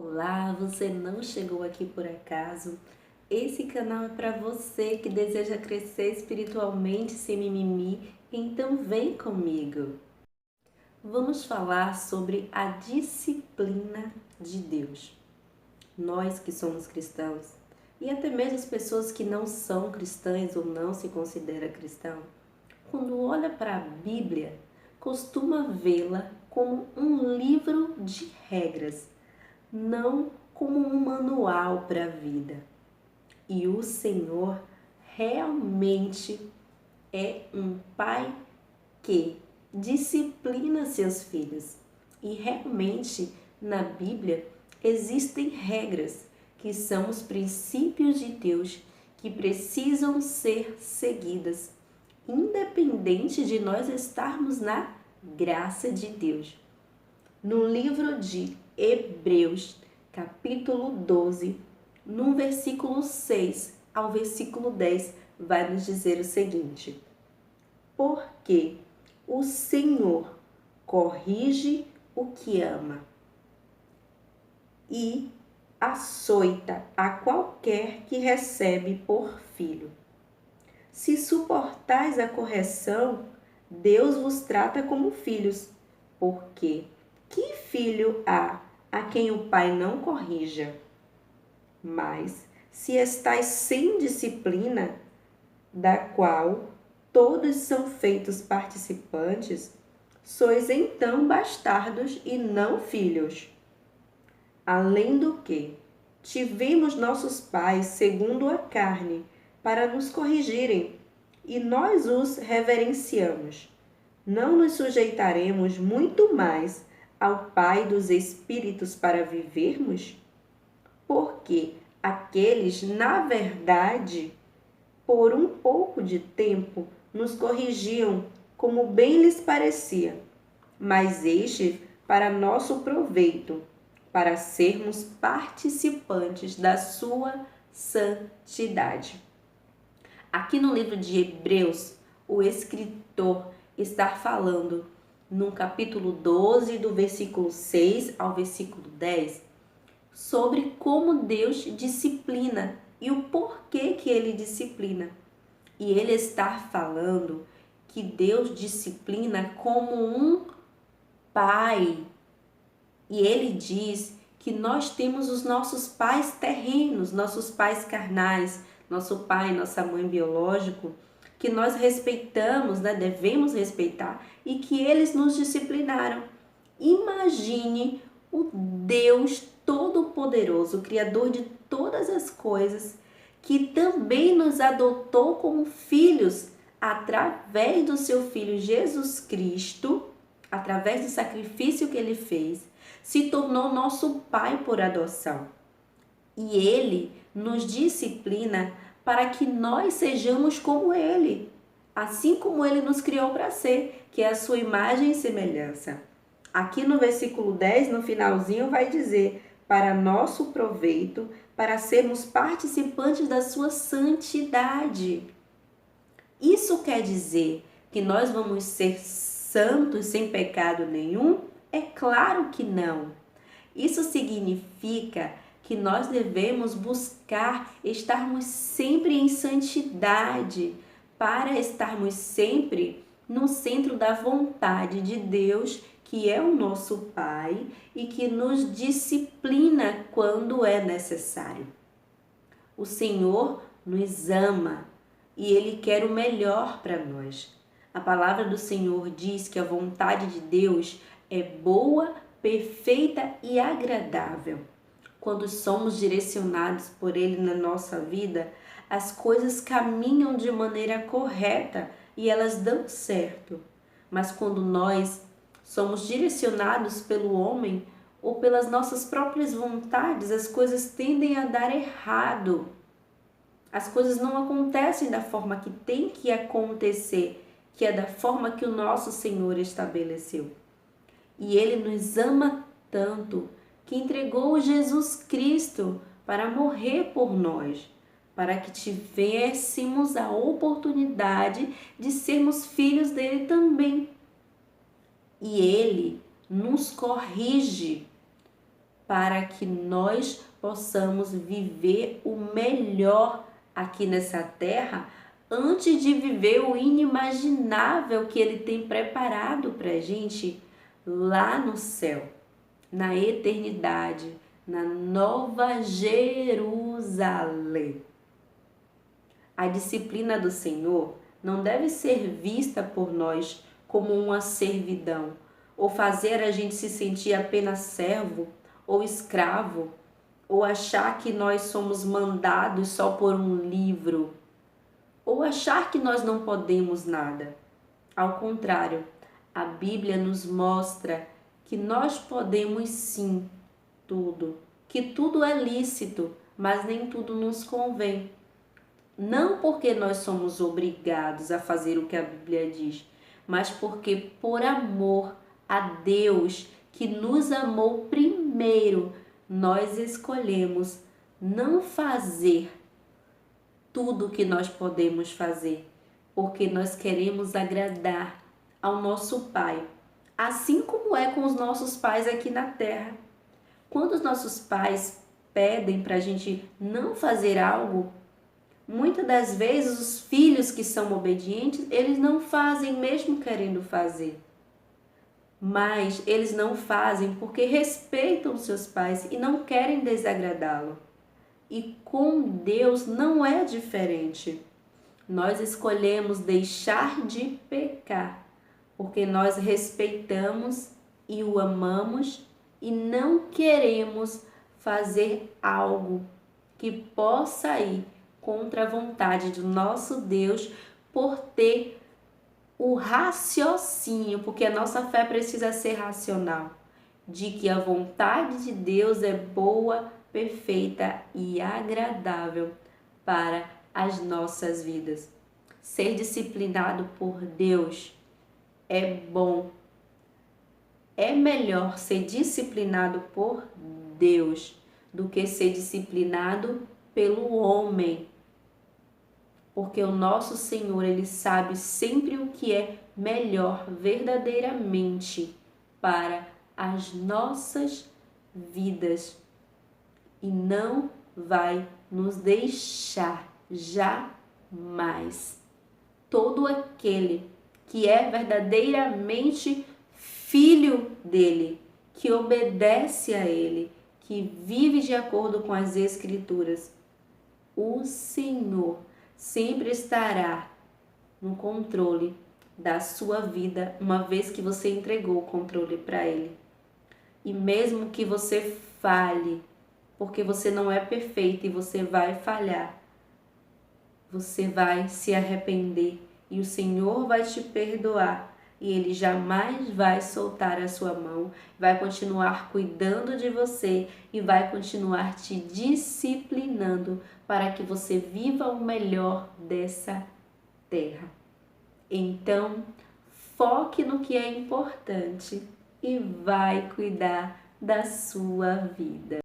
Olá, você não chegou aqui por acaso. Esse canal é para você que deseja crescer espiritualmente sem mimimi, então vem comigo. Vamos falar sobre a disciplina de Deus. Nós que somos cristãos, e até mesmo as pessoas que não são cristãs ou não se consideram cristão, quando olha para a Bíblia, costuma vê-la como um livro de regras, não como um manual para a vida. E o Senhor realmente é um pai que disciplina seus filhos. E realmente na Bíblia existem regras que são os princípios de Deus que precisam ser seguidas, independente de nós estarmos na graça de Deus. No livro de Hebreus, capítulo 12, no versículo 6 ao versículo 10, vai nos dizer o seguinte: porque o Senhor corrige o que ama e açoita a qualquer que recebe por filho. Se suportais a correção, Deus vos trata como filhos, porque que filho há a quem o pai não corrija? Mas, se estais sem disciplina, da qual todos são feitos participantes, sois então bastardos e não filhos. Além do que, tivemos nossos pais segundo a carne, para nos corrigirem, e nós os reverenciamos. Não nos sujeitaremos muito mais ao Pai dos Espíritos para vivermos? Porque aqueles, na verdade, por um pouco de tempo, nos corrigiam como bem lhes parecia, mas este para nosso proveito, para sermos participantes da sua santidade. Aqui no livro de Hebreus, o escritor está falando no capítulo 12, do versículo 6 ao versículo 10, sobre como Deus disciplina e o porquê que ele disciplina. E ele está falando que Deus disciplina como um pai. E ele diz que nós temos os nossos pais terrenos, nossos pais carnais, nosso pai, nossa mãe biológico, que nós respeitamos, devemos respeitar, e que eles nos disciplinaram. Imagine o Deus Todo-Poderoso, o Criador de todas as coisas, que também nos adotou como filhos através do seu Filho Jesus Cristo, através do sacrifício que ele fez, se tornou nosso Pai por adoção. E ele nos disciplina para que nós sejamos como ele, assim como ele nos criou para ser, que é a sua imagem e semelhança. Aqui no versículo 10, no finalzinho, vai dizer: para nosso proveito, para sermos participantes da sua santidade. Isso quer dizer que nós vamos ser santos sem pecado nenhum? É claro que não. Isso significa que nós devemos buscar estarmos sempre em santidade, para estarmos sempre no centro da vontade de Deus, que é o nosso Pai e que nos disciplina quando é necessário. O Senhor nos ama e Ele quer o melhor para nós. A palavra do Senhor diz que a vontade de Deus é boa, perfeita e agradável. Quando somos direcionados por Ele na nossa vida, as coisas caminham de maneira correta e elas dão certo. Mas quando nós somos direcionados pelo homem ou pelas nossas próprias vontades, as coisas tendem a dar errado. As coisas não acontecem da forma que tem que acontecer, que é da forma que o nosso Senhor estabeleceu. E Ele nos ama tanto que entregou Jesus Cristo para morrer por nós, para que tivéssemos a oportunidade de sermos filhos dele também. E Ele nos corrige para que nós possamos viver o melhor aqui nessa terra, antes de viver o inimaginável que Ele tem preparado para a gente lá no céu, na eternidade, na Nova Jerusalém. A disciplina do Senhor não deve ser vista por nós como uma servidão, ou fazer a gente se sentir apenas servo ou escravo, ou achar que nós somos mandados só por um livro, ou achar que nós não podemos nada. Ao contrário, a Bíblia nos mostra que nós podemos sim tudo, que tudo é lícito, mas nem tudo nos convém. Não porque nós somos obrigados a fazer o que a Bíblia diz, mas porque por amor a Deus, que nos amou primeiro, nós escolhemos não fazer tudo o que nós podemos fazer, porque nós queremos agradar ao nosso Pai, assim como é com os nossos pais aqui na terra. Quando os nossos pais pedem para a gente não fazer algo, muitas das vezes os filhos que são obedientes, eles não fazem mesmo querendo fazer. Mas eles não fazem porque respeitam seus pais e não querem desagradá-lo. E com Deus não é diferente. Nós escolhemos deixar de pecar, porque nós respeitamos e o amamos e não queremos fazer algo que possa ir contra a vontade do nosso Deus, por ter o raciocínio, porque a nossa fé precisa ser racional, de que a vontade de Deus é boa, perfeita e agradável para as nossas vidas. Ser disciplinado por Deus é bom. É melhor ser disciplinado por Deus do que ser disciplinado pelo homem. Porque o nosso Senhor, Ele sabe sempre o que é melhor verdadeiramente para as nossas vidas. E não vai nos deixar jamais. Todo aquele que é verdadeiramente filho dele, que obedece a ele, que vive de acordo com as Escrituras, o Senhor sempre estará no controle da sua vida, uma vez que você entregou o controle para Ele. E mesmo que você falhe, porque você não é perfeito e você vai falhar, você vai se arrepender e o Senhor vai te perdoar. E Ele jamais vai soltar a sua mão, vai continuar cuidando de você e vai continuar te disciplinando para que você viva o melhor dessa terra. Então, foque no que é importante e vai cuidar da sua vida.